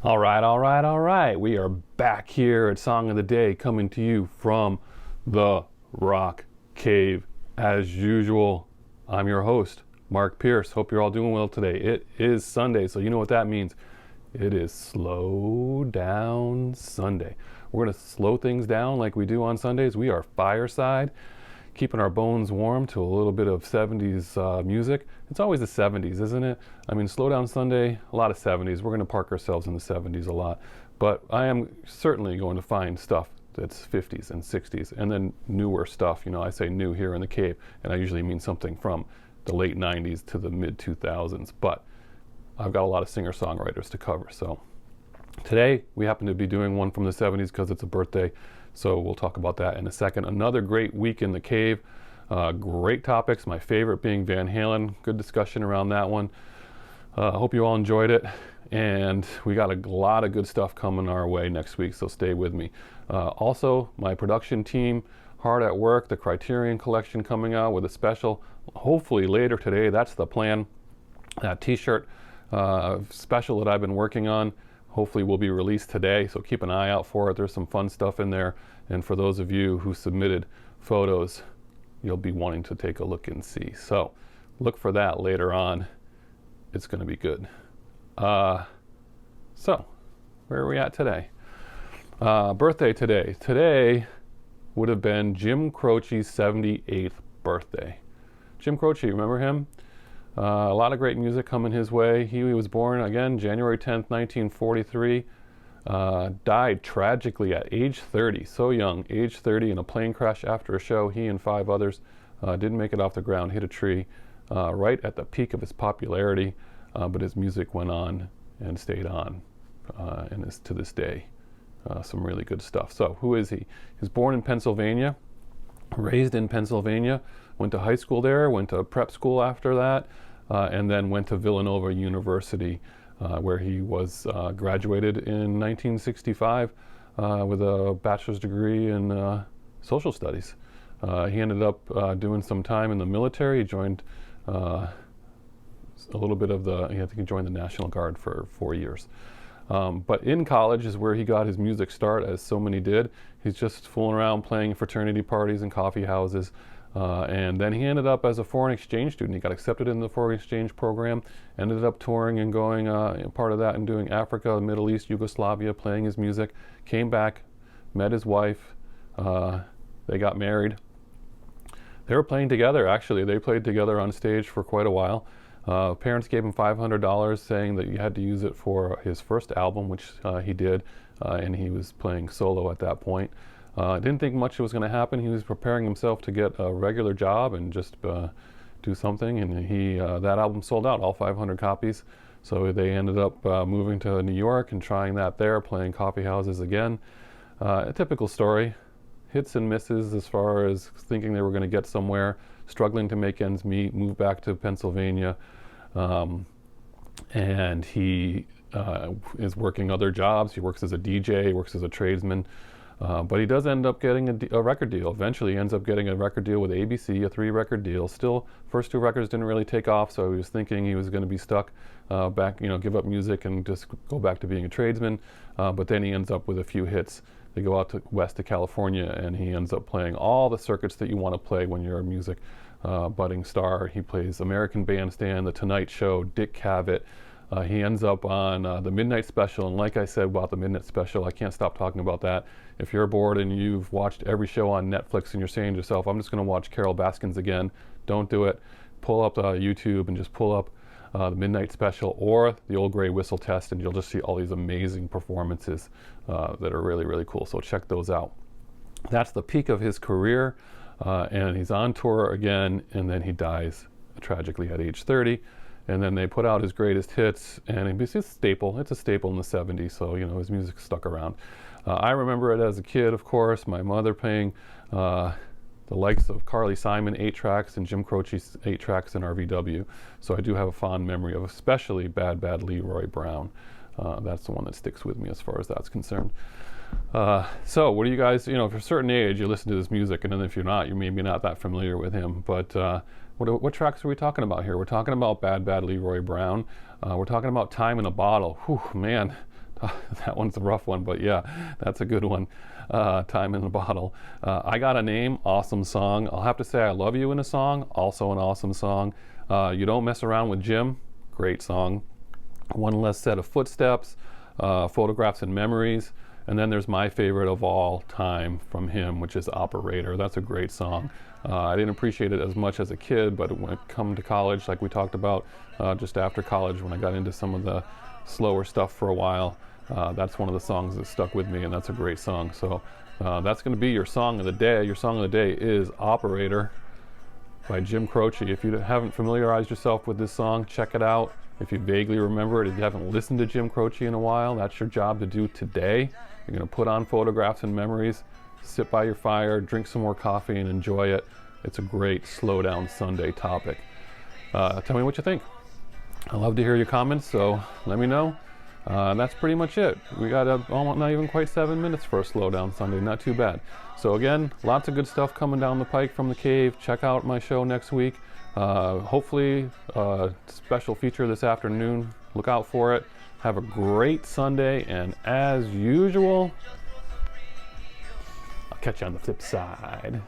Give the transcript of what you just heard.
All right. We are back here at Song of the Day, coming to you from the Rock Cave. As usual, I'm your host, Mark Pierce. Hope you're all doing well today. It is Sunday, so you know what that means. It is Slow Down Sunday. We're going to slow things down like we do on Sundays. We are fireside, keeping our bones warm to a little bit of 70s music. It's always the 70s, isn't it? I mean, Slow Down Sunday, a lot of 70s. We're going to park ourselves in the 70s a lot. But I am certainly going to find stuff that's 50s and 60s, and then newer stuff. You know, I say new here in the cave, and I usually mean something from the late 90s to the mid 2000s. But I've got a lot of singer-songwriters to cover. So today, we happen to be doing one from the 70s because it's a birthday. So we'll talk about that in a second. Another great week in the cave. Great topics. My favorite being Van Halen. Good discussion around that one. Hope you all enjoyed it. And we got a lot of good stuff coming our way next week, so stay with me. Also, my production team, hard at work. The Criterion Collection coming out with a special, hopefully later today. That's the plan. That t-shirt special that I've been working on hopefully will be released today, so keep an eye out for it. There's some fun stuff in there, and for those of you who submitted photos, you'll be wanting to take a look and see. So look for that later on. It's going to be good. So where are we at today? Birthday today. Today would have been Jim Croce's 78th birthday. Jim Croce, remember him? A lot of great music coming his way. He was born, again, January 10th, 1943. Died tragically at age 30, so young, age 30, in a plane crash after a show. He and 5 others didn't make it off the ground, hit a tree right at the peak of his popularity, but his music went on and stayed on, and is to this day some really good stuff. So who is he? He was born in Pennsylvania, raised in Pennsylvania, went to high school there, went to prep school after that, and then went to Villanova University, where he was graduated in 1965 with a bachelor's degree in social studies. He ended up doing some time in the military. He joined a little bit of I think he joined the National Guard for 4 years. But in college is where he got his music start, as so many did. He's just fooling around playing fraternity parties and coffee houses. And then he ended up as a foreign exchange student. He got accepted in the foreign exchange program, ended up touring and going part of that and doing Africa, Middle East, Yugoslavia, playing his music, came back, met his wife, they got married. They were playing together, actually. They played together on stage for quite a while. Parents gave him $500, saying that he had to use it for his first album, which he did, and he was playing solo at that point. Didn't think much was going to happen. He was preparing himself to get a regular job and just do something, and that album sold out, all 500 copies. So they ended up moving to New York and trying that there, playing coffee houses again. A typical story, hits and misses as far as thinking they were going to get somewhere, struggling to make ends meet, moved back to Pennsylvania, and he is working other jobs. He works as a DJ, works as a tradesman. But he does end up getting a record deal. Eventually he ends up getting a record deal with ABC, a 3-record deal. Still, first 2 records didn't really take off, so he was thinking he was going to be stuck back, give up music and just go back to being a tradesman. But then he ends up with a few hits. They go out west to California, and he ends up playing all the circuits that you want to play when you're a music budding star. He plays American Bandstand, The Tonight Show, Dick Cavett. He ends up on the Midnight Special, and like I said about the Midnight Special, I can't stop talking about that. If you're bored and you've watched every show on Netflix and you're saying to yourself, I'm just going to watch Carol Baskins again, don't do it. Pull up YouTube and just pull up the Midnight Special or the Old Grey Whistle Test, and you'll just see all these amazing performances that are really, really cool. So check those out. That's the peak of his career, and he's on tour again, and then he dies tragically at age 30. And then they put out his greatest hits, and it's a staple. It's a staple in the 70s, so his music stuck around. I remember it as a kid, of course. My mother playing the likes of Carly Simon 8-tracks and Jim Croce's 8-tracks in RVW. So I do have a fond memory of especially Bad Bad Leroy Brown. That's the one that sticks with me as far as that's concerned. So what do you guys, if you're a certain age, you listen to this music, and then if you're not, you're maybe not that familiar with him. But what tracks are we talking about here? We're talking about Bad Bad Leroy Brown. We're talking about Time in a Bottle. Whew, man, That one's a rough one, but yeah, that's a good one. Time in the Bottle. I Got a Name, awesome song. I'll have to say I Love You in a song, also an awesome song. You Don't Mess Around with Jim, great song. One Less Set of Footsteps, Photographs and Memories. And then there's my favorite of all time from him, which is Operator. That's a great song. I didn't appreciate it as much as a kid, but when it come to college, like we talked about just after college, when I got into some of the slower stuff for a while, that's one of the songs that stuck with me, and that's a great song. So that's going to be your song of the day. Your song of the day is Operator by Jim Croce. If you haven't familiarized yourself with this song, check it out. If you vaguely remember it, if you haven't listened to Jim Croce in a while, that's your job to do today. You're going to put on Photographs and Memories, sit by your fire, drink some more coffee, and enjoy it. It's a great Slowwwdown Sunday topic. Tell me what you think. I love to hear your comments, so let me know. That's pretty much it. We got almost not even quite 7 minutes for a Slowwwdown Sunday. Not too bad. So again, lots of good stuff coming down the pike from the cave. Check out my show next week. Hopefully a special feature this afternoon. Look out for it. Have a great Sunday, and as usual, I'll catch you on the flip side.